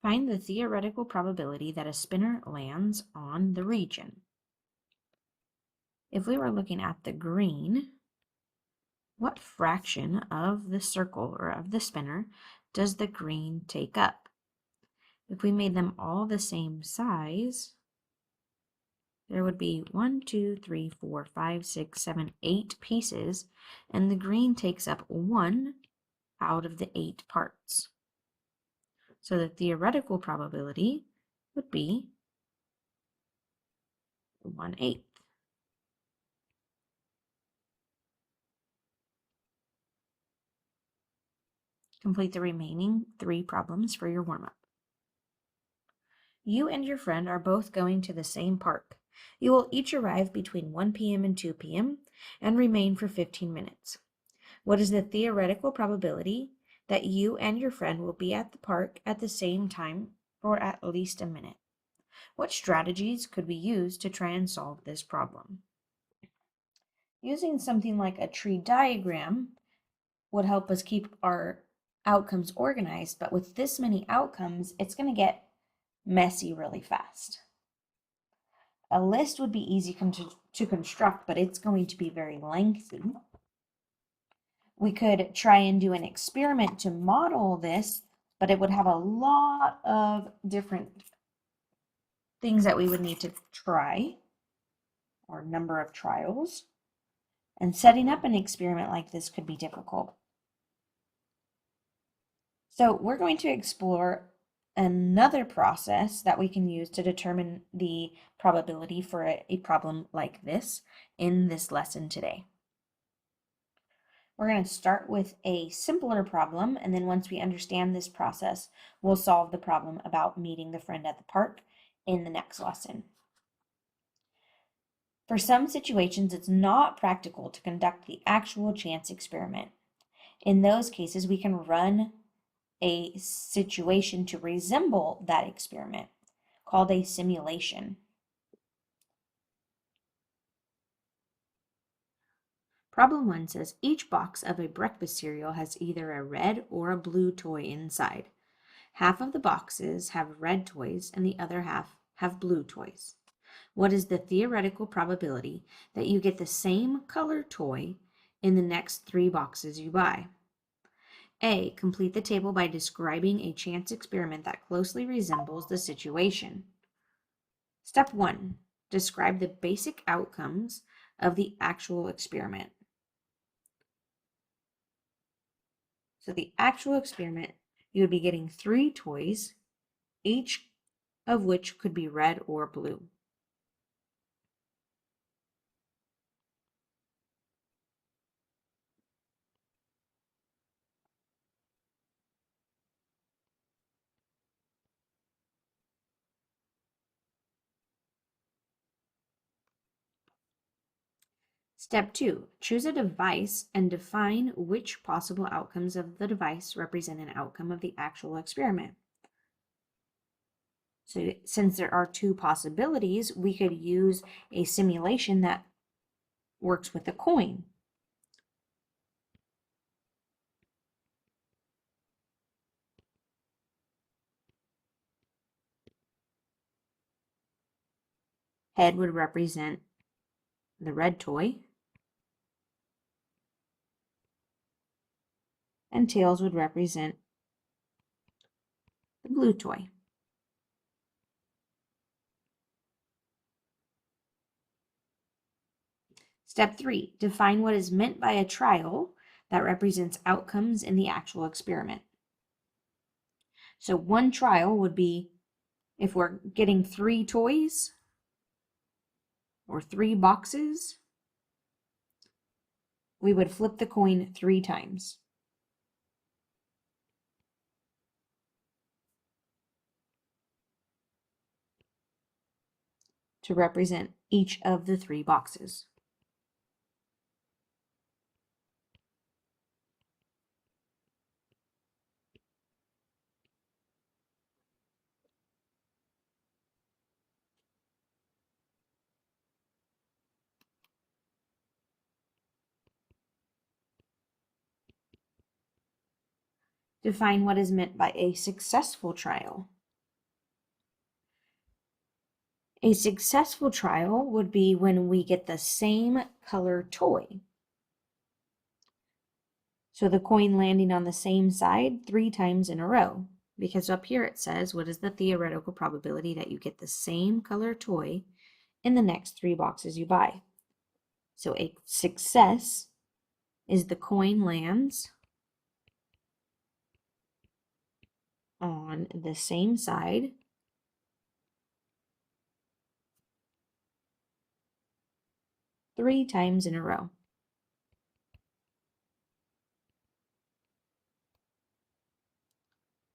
Find the theoretical probability that a spinner lands on the region. If we were looking at the green, what fraction of the circle or of the spinner does the green take up? If we made them all the same size, there would be 1, 2, 3, 4, 5, 6, 7, 8 pieces, and the green takes up 1 out of the 8 parts. So the theoretical probability would be 1/8. Complete the remaining 3 problems for your warm-up. You and your friend are both going to the same park. You will each arrive between 1 p.m. and 2 p.m. and remain for 15 minutes. What is the theoretical probability that you and your friend will be at the park at the same time for at least a minute? What strategies could we use to try and solve this problem? Using something like a tree diagram would help us keep our outcomes organized, but with this many outcomes, it's going to get messy really fast. A list would be easy to construct, but it's going to be very lengthy. We could try and do an experiment to model this, but it would have a lot of different things that we would need to try, or number of trials. And setting up an experiment like this could be difficult. So we're going to explore another process that we can use to determine the probability for a problem like this in this lesson today. We're going to start with a simpler problem, and then once we understand this process, we'll solve the problem about meeting the friend at the park in the next lesson. For some situations, it's not practical to conduct the actual chance experiment. In those cases, we can run a situation to resemble that experiment, called a simulation. Problem 1 says each box of a breakfast cereal has either a red or a blue toy inside. Half of the boxes have red toys and the other half have blue toys. What is the theoretical probability that you get the same color toy in the next 3 boxes you buy? A. Complete the table by describing a chance experiment that closely resembles the situation. Step 1. Describe the basic outcomes of the actual experiment. So the actual experiment, you would be getting 3 toys, each of which could be red or blue. Step 2, choose a device and define which possible outcomes of the device represent an outcome of the actual experiment. So since there are 2 possibilities, we could use a simulation that works with a coin. Head would represent the red toy, and tails would represent the blue toy. Step 3, define what is meant by a trial that represents outcomes in the actual experiment. So one trial would be if we're getting 3 toys or 3 boxes, we would flip the coin 3 times. To represent each of the 3 boxes. Define what is meant by a successful trial. A successful trial would be when we get the same color toy. So the coin landing on the same side 3 times in a row. Because up here it says, what is the theoretical probability that you get the same color toy in the next 3 boxes you buy? So a success is the coin lands on the same side 3 times in a row.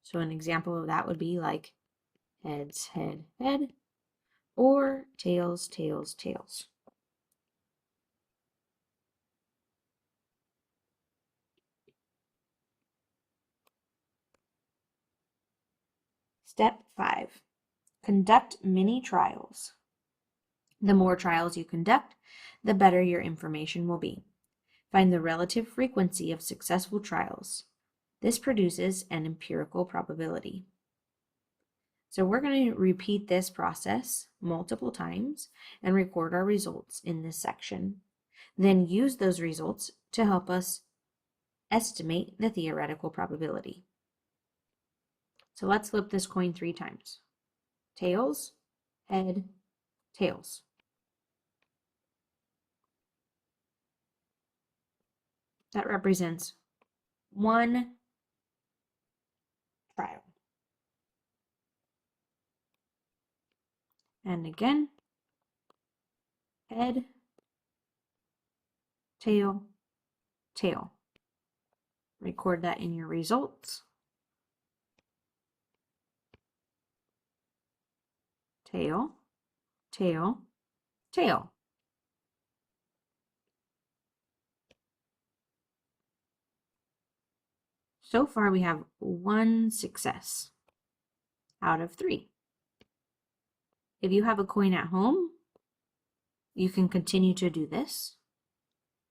So an example of that would be like heads, head, head, or tails, tails, tails. Step 5. Conduct mini trials. The more trials you conduct, the better your information will be. Find the relative frequency of successful trials. This produces an empirical probability. So we're going to repeat this process multiple times and record our results in this section. Then use those results to help us estimate the theoretical probability. So let's flip this coin 3 times. Tails, head, tails. That represents 1 trial. And again, head, tail, tail. Record that in your results. Tail, tail, tail. So far we have 1 success out of 3. If you have a coin at home, you can continue to do this.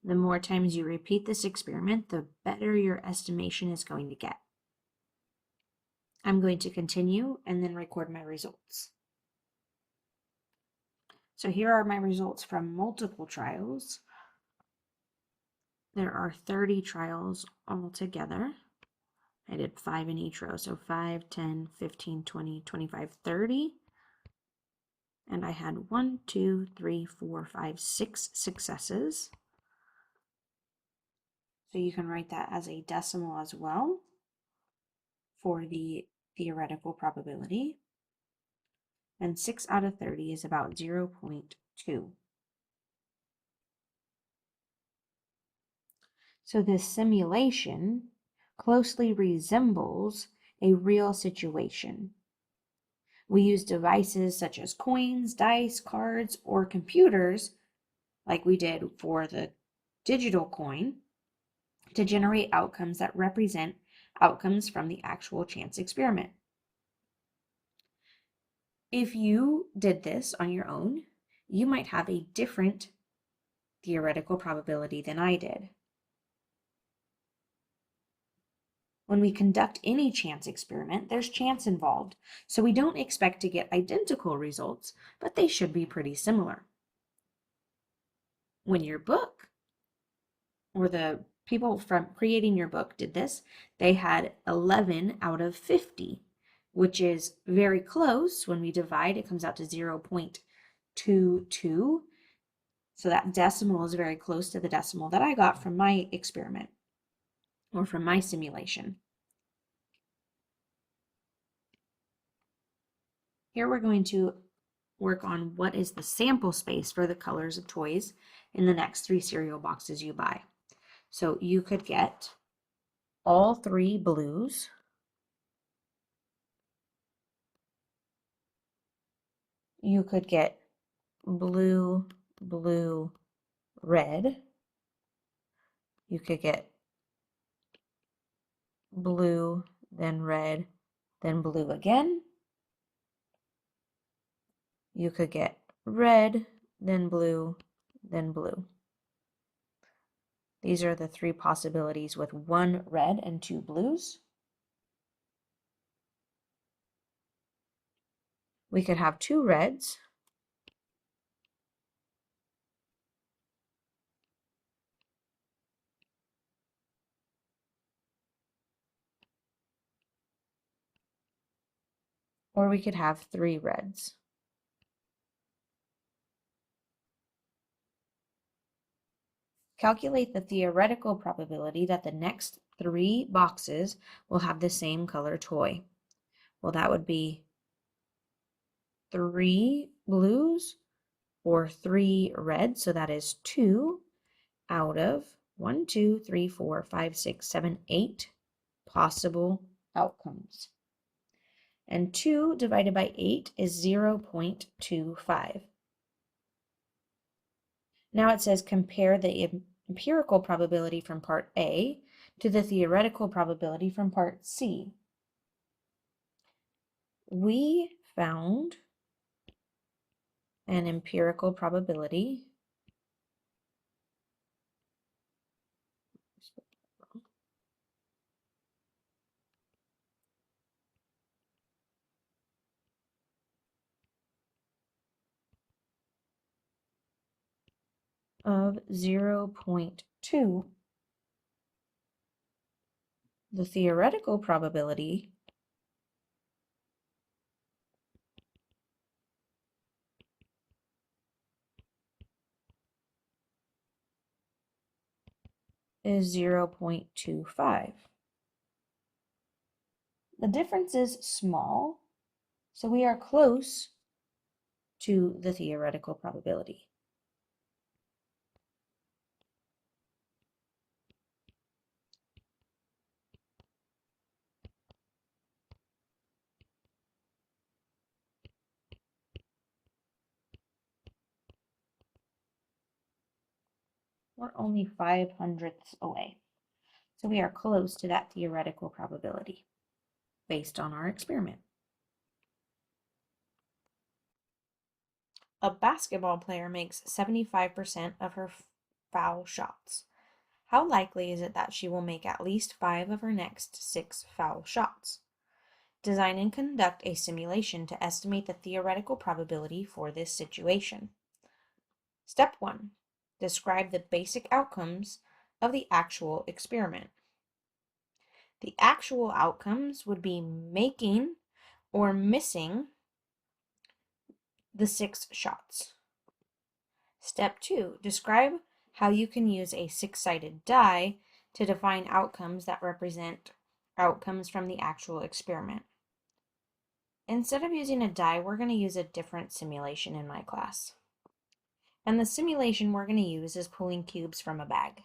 The more times you repeat this experiment, the better your estimation is going to get. I'm going to continue and then record my results. So here are my results from multiple trials. There are 30 trials altogether. I did 5 in each row, so 5, 10, 15, 20, 25, 30. And I had 1, 2, 3, 4, 5, 6 successes. So you can write that as a decimal as well for the theoretical probability. And 6 out of 30 is about 0.2. So this simulation closely resembles a real situation. We use devices such as coins, dice, cards, or computers, like we did for the digital coin, to generate outcomes that represent outcomes from the actual chance experiment. If you did this on your own, you might have a different theoretical probability than I did. When we conduct any chance experiment, there's chance involved, so we don't expect to get identical results, but they should be pretty similar. When your book, or the people from creating your book did this, they had 11 out of 50, which is very close. When we divide, it comes out to 0.22. So that decimal is very close to the decimal that I got from my experiment or from my simulation. Here we're going to work on what is the sample space for the colors of toys in the next 3 cereal boxes you buy. So you could get all 3 blues, you could get blue, blue, red, you could get blue, then red, then blue again, you could get red, then blue, then blue. These are the 3 possibilities with 1 red and 2 blues. We could have 2 reds or we could have 3 reds. Calculate the theoretical probability that the next 3 boxes will have the same color toy. Well, that would be 3 blues or 3 reds, so that is 2 out of 1, 2, 3, 4, 5, 6, 7, 8 possible outcomes. And 2 divided by 8 is 0.25. Now it says compare the empirical probability from part A to the theoretical probability from part C. We found an empirical probability of 0.2. The theoretical probability is 0.25. The difference is small, so we are close to the theoretical probability. We're only 5/100ths away. So we are close to that theoretical probability based on our experiment. A basketball player makes 75% of her foul shots. How likely is it that she will make at least 5 of her next 6 foul shots? Design and conduct a simulation to estimate the theoretical probability for this situation. Step 1. Describe the basic outcomes of the actual experiment. The actual outcomes would be making or missing the 6 shots. Step 2. Describe how you can use a 6-sided die to define outcomes that represent outcomes from the actual experiment. Instead of using a die, we're going to use a different simulation in my class. And the simulation we're going to use is pulling cubes from a bag.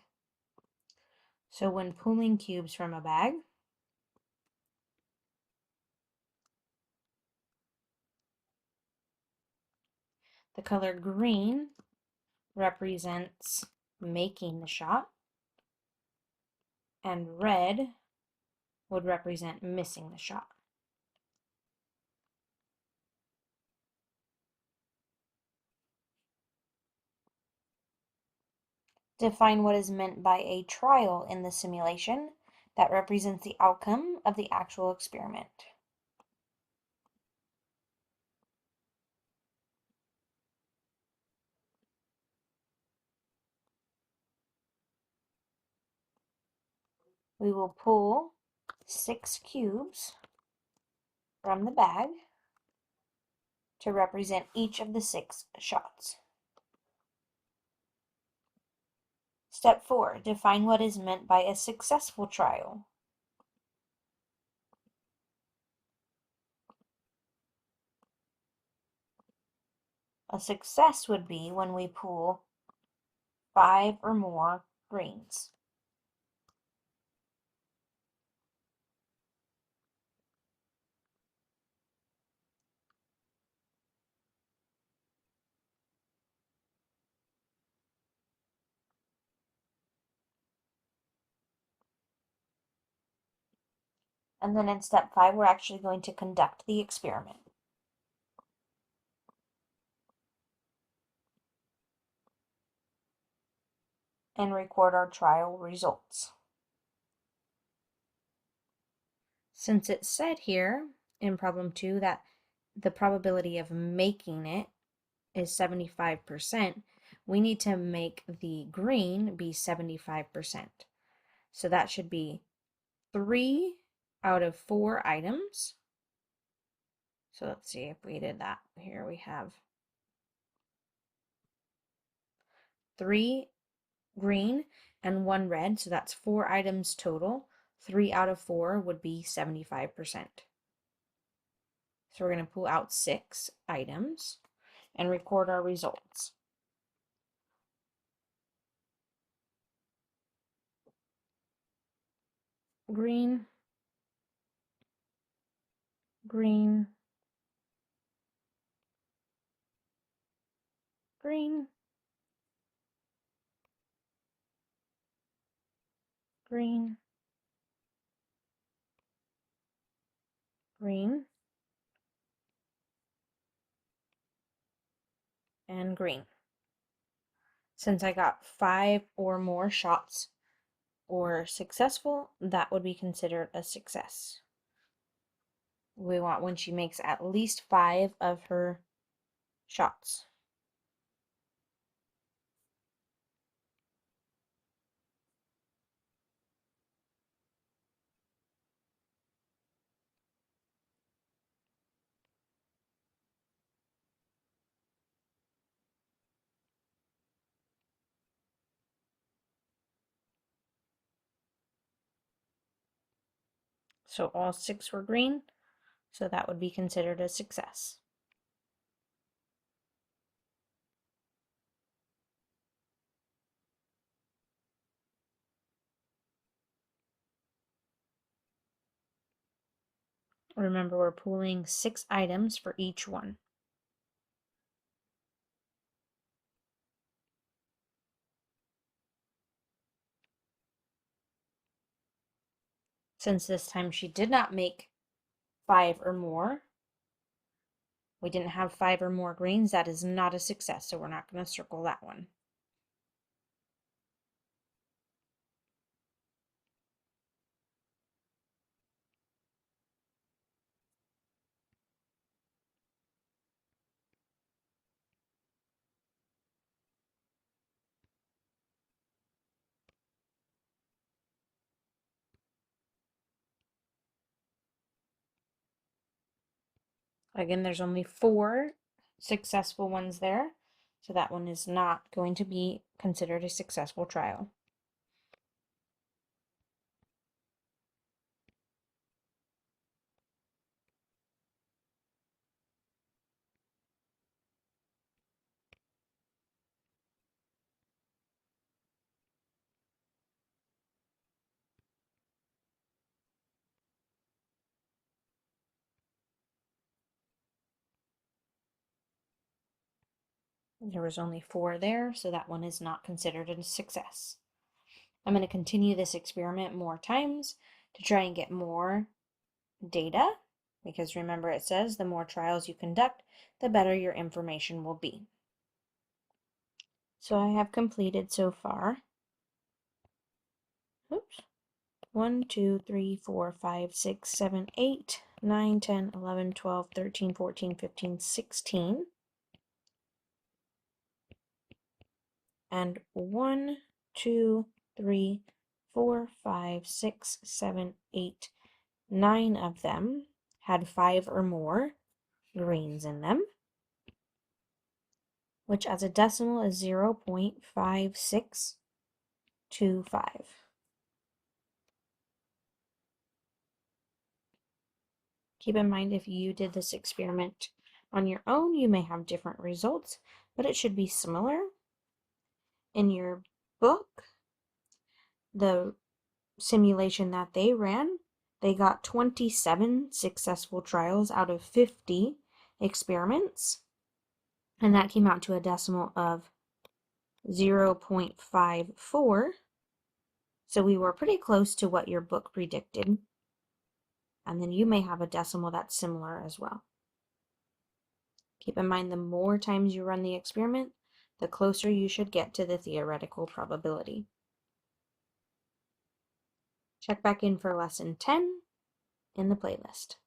So when pulling cubes from a bag, the color green represents making the shot, and red would represent missing the shot. Define what is meant by a trial in the simulation that represents the outcome of the actual experiment. We will pull 6 cubes from the bag to represent each of the 6 shots. Step 4. Define what is meant by a successful trial. A success would be when we pull 5 or more greens. And then in step 5, we're actually going to conduct the experiment and record our trial results. Since it said here in problem 2 that the probability of making it is 75%, we need to make the green be 75%. So that should be 3 out of 4 items So let's see if we did that. Here we have 3 green and 1 red, so that's 4 items total. 3 out of 4 would be 75%. So we're going to pull out 6 items and record our results. Green, green, green, green, green, and green. Since I got 5 or more shots or successful, that would be considered a success. We want when she makes at least 5 of her shots. So all 6 were green, so that would be considered a success. Remember, we're pooling 6 items for each one. Since this time she did not make 5 or more, we didn't have 5 or more greens, that is not a success, so we're not going to circle that one. Again, there's only 4 successful ones there, so that one is not going to be considered a successful trial. There was only 4 there, so that one is not considered a success. I'm going to continue this experiment more times to try and get more data, because remember it says the more trials you conduct, the better your information will be. So I have completed so far, 1, 2, 3, 4, 5, 6, 7, 8, 9, 10, 11, 12, 13, 14, 15, 16. And 1, 2, 3, 4, 5, 6, 7, 8, 9 of them had 5 or more greens in them, which as a decimal is 0.5625. Keep in mind, if you did this experiment on your own, you may have different results, but it should be similar. In your book, the simulation that they ran, they got 27 successful trials out of 50 experiments, and that came out to a decimal of 0.54. So we were pretty close to what your book predicted. And then you may have a decimal that's similar as well. Keep in mind, the more times you run the experiment, the closer you should get to the theoretical probability. Check back in for lesson 10 in the playlist.